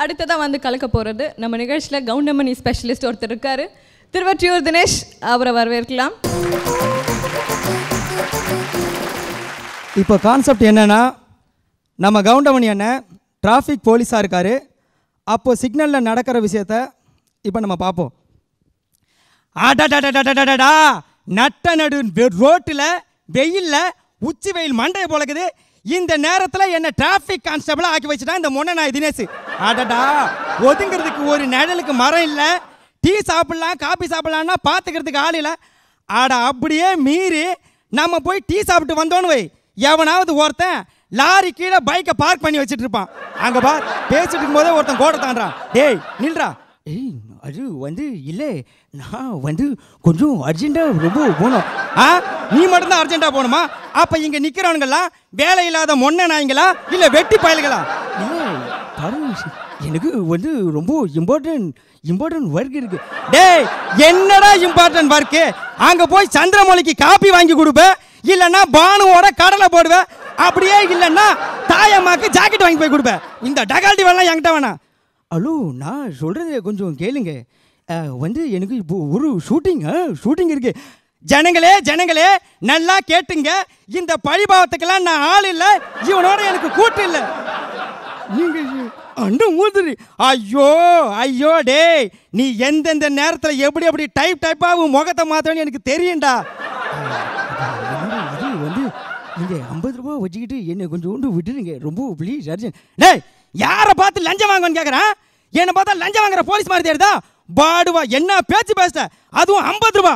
அடுத்ததாக வந்து கலக்க போகிறது நம்ம நிகழ்ச்சியில் கவுண்டமணி ஸ்பெஷலிஸ்ட் ஒருத்தர் இருக்கார். திருவற்றியூர் தினேஷ், அவரை வரவேற்கலாம். இப்போ கான்செப்ட் என்னென்னா, நம்ம கவுண்டமணி அண்ணன் டிராஃபிக் போலீஸாக இருக்கார். அப்போது சிக்னலில் நடக்கிற விஷயத்த இப்போ நம்ம பார்ப்போம். ஆடாடாடாடாடாடா, நட்ட நடு ரோட்டில் வெயிலில் உச்சி வெயில் மண்டையை போலக்குது. இந்த நேரத்தில் என்ன டிராஃபிக் கான்ஸ்டபிளாக ஆக்கி வச்சுட்டா இந்த மொன்ன நான் தினேஷ். ஆடாடா, ஒதுங்கிறதுக்கு ஒரு நிழலுக்கு மரம் இல்லை. டீ சாப்பிட்லாம் காஃபி சாப்பிட்லான்னா பார்த்துக்கிறதுக்கு ஆள் இல்லை. ஆடா, அப்படியே மீறி நம்ம போய் டீ சாப்பிட்டு வந்தோன்னு வை, எவனாவது ஒருத்தன் லாரி கீழே பைக்கை பார்க் பண்ணி வச்சுட்டு இருப்பான். அங்கே பார், பேசிட்டு இருக்கும்போதே ஒருத்தன் கோட்டை தாண்டான். டேய் நில்றா. ஏய், அது வந்து இல்லை, நான் கொஞ்சம் அர்ஜென்ட்டாக ரொம்ப போகணும். நீ மட்டும்தான் அர்ஜென்ட்டாக போகணுமா? அப்போ இங்கே நிற்கிறவனுங்கெல்லாம் வேலை இல்லாத மொன்ன நாய்ங்களா இல்லை வெட்டி பயல்களா? இல்லை எனக்கு ரொம்ப இம்பார்ட்டன்ட் ஒர்க் இருக்கு. டேய், என்னடா இம்பார்ட்டன்ட் ஒர்க்கு? அங்கே போய் சந்திரமொழிக்கு காப்பி வாங்கி கொடுப்பேன், இல்லைன்னா பானுவோட கடலை போடுவேன், அப்படியே இல்லைன்னா தாயம்மாக்கு ஜாக்கெட் வாங்கி போய் கொடுப்பேன். இந்த டகால்டி வேணாம் என்கிட்ட வேணாம். ஹலோ, நான் சொல்கிறது கொஞ்சம் கேளுங்க. எனக்கு இப்போ ஒரு ஷூட்டிங் இருக்கு. ஜனங்களே நல்லா கேட்டுங்க. இந்த பழிபாவத்துக்கெல்லாம் நான் ஆள் இல்லை, இவனோட எனக்கு கூட்டு இல்லை. நீங்கள் அண்ணா ஊதுரு. ஐயோ டேய், நீ எந்தெந்த நேரத்தில் எப்படி டைப்பாக முகத்தை மாற்றணும்னு எனக்கு தெரியும்டா. இது நீங்கள் 50 ரூபா வச்சுக்கிட்டு என்னை கொஞ்சம் விட்டுருங்க, ரொம்ப ப்ளீஸ் அர்ஜென்ட். டேய், யாரை பார்த்து லஞ்சம் வாங்கன்னு கேட்குறேன்? என்னை பார்த்தா லஞ்சம் வாங்குற போலீஸ் மாதிரி தெரியுதா? பாடுவா, என்ன பேச்சு பேசுற? அதுவும் 50 ரூபா.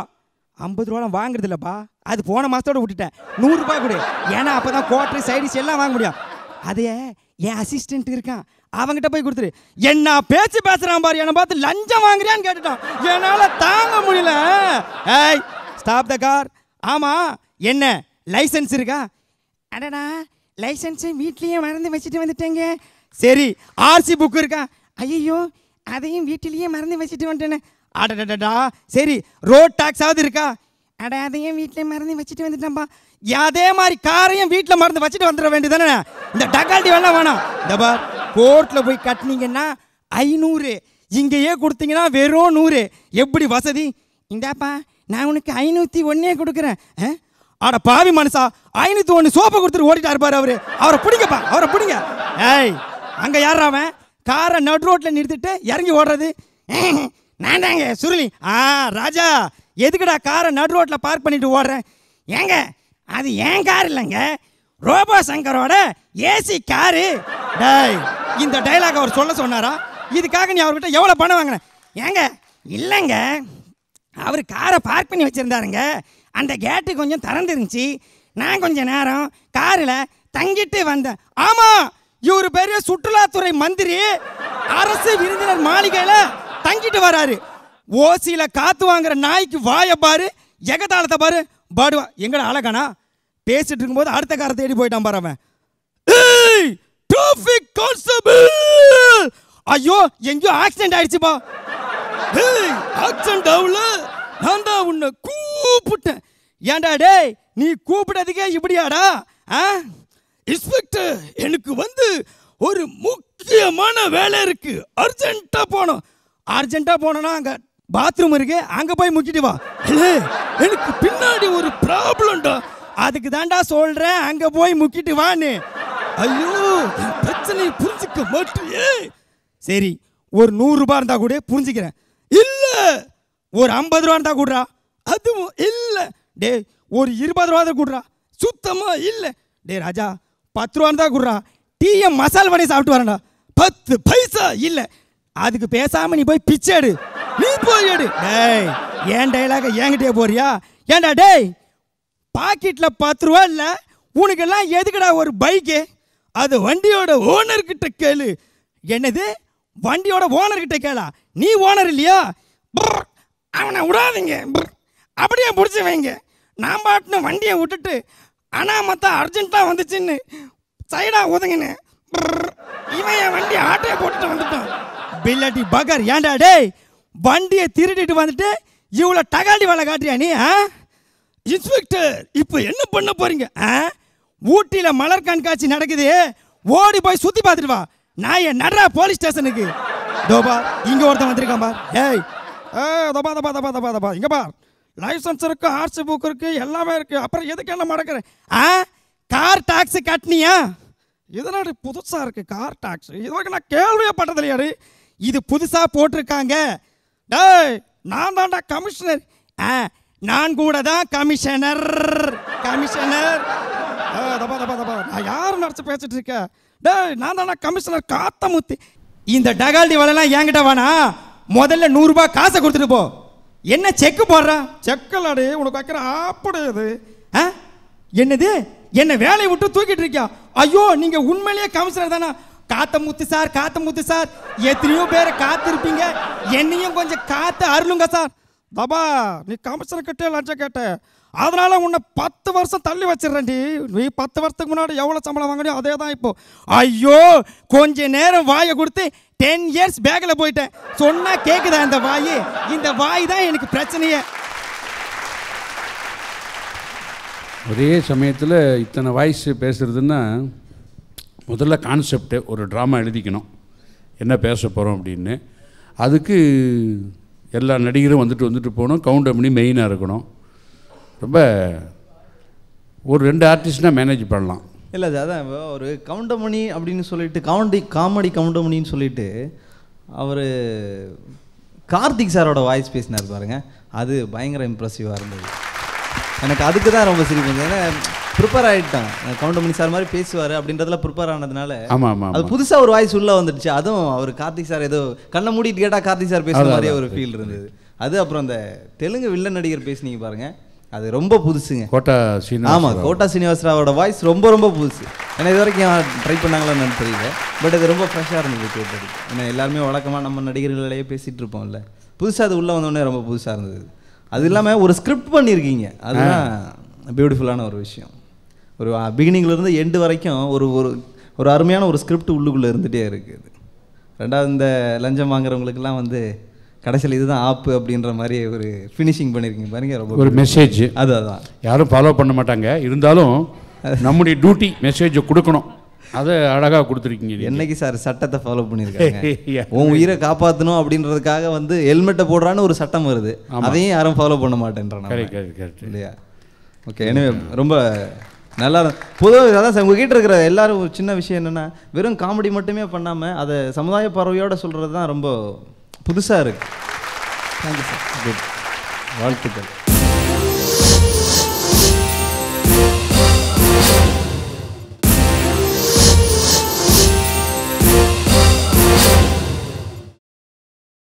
50 ரூபாலாம் வாங்குறது இல்லைப்பா, அது போன மாதத்தோட விட்டுட்டேன். 100 ரூபாய் கொடு, ஏன்னா அப்போ தான் குவார்டர் சைடிஸ் எல்லாம் வாங்க முடியும். அதையே என் அசிஸ்டன்ட் இருக்கான், அவங்ககிட்ட போய் கொடுத்துரு. என்ன பேச்சு பேசுகிறான் பாரு, என்னை பார்த்து லஞ்சம் வாங்குறியான்னு கேட்டுட்டான். என்னால் தாங்க முடியல. ஏய், ஸ்டாப் த கார். ஆமாம், என்ன லைசன்ஸ் இருக்கா? அடடா, லைசன்ஸு வீட்லேயே மறந்து வச்சுட்டு வந்துட்டேங்க. சரி, ஆர்சி புக்கு இருக்கா? ஐயோ, அதையும் வீட்டிலேயே மறந்து வச்சுட்டு வந்துட்டேனே. அடடடா, சரி, ரோட் டாக்ஸாவது இருக்கா? அட, அதையும் வீட்டிலே மறந்து வச்சுட்டு வந்துட்டேன்ப்பா. அதே மாதிரி காரையும் வீட்டில் மறந்து வச்சுட்டு வந்துட வேண்டியதானே. இந்த டக்கால்ட்டி வேணாம். இந்த பார், கோர்ட்டில் போய் கட்டினீங்கன்னா 500, இங்கேயே கொடுத்தீங்கன்னா வெறும் 100. எப்படி வசதி? இந்தாப்பா, நான் உனக்கு 501 கொடுக்குறேன். ஆட பாவி மனுஷா, 501 சோப்பை கொடுத்துட்டு ஓடிட்டா இருப்பார் அவரு. அவரை பிடிங்கப்பா, அவரை பிடிங்க. ஏய், அங்கே யார் அவன்? காரை நடு ரோட்டில் நிறுத்திட்டு இறங்கி ஓடுறது? நான் தாங்க சுருளி. ராஜா, எதுக்குடா காரை நடு ரோட்டில் பார்க் பண்ணிட்டு ஓடுறேன்? ஏங்க, அது ஏன் கார் இல்லைங்க, ரோபோ சங்கரோட ஏசி காரு. டேய், இந்த டைலாக் அவர் சொல்ல சொன்னாரா? இதுக்காக நீ அவர்கிட்ட எவ்வளோ பணம் வாங்கின? ஏங்க, இல்லைங்க, அவர் காரை பார்க் பண்ணி வச்சுருந்தாருங்க. அந்த கேட்டு கொஞ்சம் திறந்துருந்துச்சு, நான் கொஞ்சம் நேரம் காரில் தங்கிட்டு வந்தேன். ஆமாம், இவர் பெரிய சுற்றுலாத்துறை மந்திரி, அரசு விருந்தினர் மாளிகையில் தங்கிட்டு வராரு. ஓசியில் காற்று வாங்குற நாய்க்கு வாயை பாரு, எகத்தாளத்தை பாரு. பாடுவா, எங்கடா அழகானா? பேசிட்டு இருக்கும்போது அடுத்த காரை தேடி போயிட்டான் பாரு அவன். டிராஃபிக் கான்ஸ்டபிள், ஐயோ, எங்கேயோ ஆக்சிடென்ட் ஆயிடுச்சுப்பா. ஆக்சிடென்ட் ஆகல, நான் தான் உன்னை கூப்பிட்டேன். ஏண்டா டேய், நீ கூப்பிட்டதுக்கே இப்படியாடா? இன்ஸ்பெக்டர், எனக்கு ஒரு முக்கியமான வேலை இருக்கு, அர்ஜென்ட்டாக போகணும். அர்ஜென்ட்டாக போனோன்னா அங்கே பாத்ரூம் இருக்கு, அங்கே போய் முக்கிட்டு வா. எனக்கு பின்னாடி ஒரு ப்ராப்ளம்டா, அதுக்கு தாண்டா சொல்கிறேன், அங்கே போய் முக்கிட்டு வான்னு. ஐயோ, என் பிரச்சனையை புரிஞ்சுக்க மாட்டியே. சரி, ஒரு 100 ரூபா இருந்தா கூட புரிஞ்சுக்கிறேன். இல்லை, ஒரு 50 ரூபா இருந்தா கூடுறா. அதுவும் இல்லை. டே, ஒரு 20 ரூபா தான் கூடுறா. சுத்தமாக இல்லை. டே ராஜா, 10 ரூபா இருந்தா கூடுறா. டீயை மசால் பண்ணி சாப்பிட்டு வரேன்டா. 10 பைசா இல்லை. அதுக்கு பேசாமல் நீ போய் பிச்சை எடு. நீ போய் எடு. டேய், ஏன் டைலாக என்கிட்டே போறியா? ஏன்டா டேய், பாக்கெட்டில் 10 ரூபா இல்லை, உனக்கெல்லாம் எதுக்குடா ஒரு பைக்கு? அது வண்டியோட ஓனர்கிட்ட கேளு. என்னது, வண்டியோட ஓனர்கிட்ட கேளா? நீ ஓனர் இல்லையா? அவனை விடாதீங்க, அப்படியே பிடிச்சி வைங்க. நான் பாட்டுன்னு வண்டியை விட்டுட்டு அனாமத்தா அர்ஜென்ட்டாக வந்துச்சுன்னு சைடாக ஒதுங்கினேன். இவன் என் வண்டி ஆட்டையை போட்டுட்டு வந்துட்டான். பில்லட்டி பகர், ஏன்டா டேய், வண்டியை திருடிட்டு வந்துட்டு இவ்வளோ டகால்டி வேலை காட்டுறியா நீ? இன்ஸ்பெக்டர், இப்போ என்ன பண்ண போறீங்க? ஊட்டியில் மலர் கண்காட்சி நடக்குது, ஓடி போய் சுற்றி பார்த்துட்டு வா. நான் நடரா போலீஸ் ஸ்டேஷனுக்கு. தோபா இங்கே ஒருத்தன் வந்திருக்கான் பார். ஏய் தபா தபா தபா தபா தபா இங்கே பார். லைசன்ஸ் இருக்கு, ஆர்சி புக் இருக்கு, எல்லாமே இருக்கு. அப்புறம் எதுக்கு என்ன மடக்கிறேன்? Car taxi கட்டினியா? இதனாடி புதுசாக இருக்குது கார் டாக்ஸி. இது வரைக்கும் நான் கேள்வியே பட்டது இல்லையாரு. இது புதுசாக போட்டிருக்காங்க. டேய் நான் தான்டா கமிஷனர். நான் கூட தான் கமிஷனர். தபா தபா தபா நான் யாரும் நினச்சி பேசிட்டு இருக்கேன். டேய் நான் தான்டா கமிஷனர் காத்தமுத்தி. இந்த டகால்டி வேலைலாம் என்கிட்ட வேணா. முதல்ல 100 ரூபாய் காசை கொடுத்துட்டு போ. என்ன செக்கு போடுறா? செக்கலாடி உனக்கு வைக்கிற அப்படி இது. என்னது என்ன வேலையை விட்டு தூக்கிட்டு இருக்கியா? ஐயோ நீங்க உண்மையிலேயே கமிஷனர் தானா? காத்தமுத்து சார் எத்தனையோ பேரை காத்திருப்பீங்க, என்னையும் கொஞ்சம் காத்து அருளுங்க சார். தபா நீ கமிஷனர் கிட்டே லஞ்சம் கேட்ட, அதனால உன்னை 10 வருஷம் தள்ளி வச்சிடறேன்டி. நீ 10 வருஷத்துக்கு முன்னாடி எவ்வளோ சம்பளம் வாங்கினியோ அதே தான் இப்போ. ஐயோ கொஞ்ச நேரம் வாயை கொடுத்து 10 இயர்ஸ் பேக்கில் போயிட்டேன். சொன்னா கேட்குதா இந்த வாய்? இந்த வாய் தான் எனக்கு பிரச்சனையே. ஒரே சமயத்தில் இத்தனை வாய்ஸ் பேசுகிறதுன்னா முதல்ல கான்செப்டு ஒரு ட்ராமா எழுதிக்கணும், என்ன பேச போகிறோம் அப்படின்னு. அதுக்கு எல்லா நடிகரும் வந்துட்டு போகணும். கவுண்டமணி மெயினாக இருக்கணும். ரொம்ப ஒரு 2 ஆர்டிஸ்ட்னால் மேனேஜ் பண்ணலாம். இல்லை அதான் ஒரு கவுண்டமணி அப்படின்னு சொல்லிட்டு காமெடி கவுண்டமணின்னு சொல்லிட்டு அவர் கார்த்திக் சாரோட வாய்ஸ் பேசினார் பாருங்க, அது பயங்கர இம்ப்ரெசிவாக இருந்தது. எனக்கு அதுக்கு தான் ரொம்ப சிரிப்பு இருந்தது. ஏன்னா ப்ரிப்பேர் ஆகிட்டான், கவுண்டமணி சார் மாதிரி பேசுவார் அப்படின்றதுல ப்ரிப்பேர் ஆனதுனால அது புதுசாக ஒரு வாய்ஸ் உள்ளே வந்துடுச்சு. அதுவும் அவர் கார்த்திக் சார் ஏதோ கண்ணை மூடிட்டு கேட்டால் கார்த்திக் சார் பேசுகிற மாதிரியே ஒரு ஃபீல் இருந்தது. அது அப்புறம் அந்த தெலுங்கு வில்லன் நடிகர் பேசுனீங்க பாருங்க, அது ரொம்ப புதுசுங்க. கோட்டா சீனிவாசராவோட வாய்ஸ் ரொம்ப புதுசு. ஏன்னா இது வரைக்கும் ட்ரை பண்ணாங்களான்னு தெரியல, பட் அது ரொம்ப ஃப்ரெஷ்ஷாக இருந்தது கேட்டது. ஏன்னா எல்லாருமே வழக்கமாக நம்ம நடிகர்களையே பேசிகிட்டு இருப்போம்ல, புதுசாக அது உள்ளே வந்தோடனே ரொம்ப புதுசாக இருந்தது. அது இல்லாமல் ஒரு ஸ்கிரிப்ட் பண்ணியிருக்கீங்க, அதுதான் பியூட்டிஃபுல்லான ஒரு விஷயம். ஒரு பிகினிங்லேருந்து எண்டு வரைக்கும் ஒரு அருமையான ஒரு ஸ்கிரிப்ட் உள்ளுக்குள்ளே இருந்துகிட்டே இருக்குது. ரெண்டாவது இந்த லஞ்சம் வாங்குறவங்களுக்கெல்லாம் கடைசியில் இதுதான் ஆப்பு அப்படின்ற மாதிரி ஒரு ஃபினிஷிங் பண்ணியிருக்கீங்க பாருங்க. ரொம்ப ஒரு மெசேஜ் அதுதான் யாரும் ஃபாலோ பண்ண மாட்டாங்க, இருந்தாலும் நம்முடைய டியூட்டி மெசேஜை கொடுக்கணும். அதை அழகாக கொடுத்துருக்கீங்க. என்னைக்கு சார் சட்டத்தை ஃபாலோ பண்ணியிருக்காங்க? உன் உயிரை காப்பாற்றணும் அப்படின்றதுக்காக ஹெல்மெட்டை போடுறான்னு ஒரு சட்டம் வருது, அதையும் யாரும் ஃபாலோ பண்ண மாட்டேன்றாங்க இல்லையா? ஓகே, எனவே ரொம்ப நல்லா பொதுவாக அதான் சார் உங்ககிட்ட இருக்கிற எல்லாரும் ஒரு சின்ன விஷயம் என்னென்னா, வெறும் காமெடி மட்டுமே பண்ணாமல் அதை சமுதாய பார்வையோடு சொல்கிறது தான் ரொம்ப புதுசாக இருக்குது. தேங்க்யூ சார், குட், வாழ்த்துக்கள்.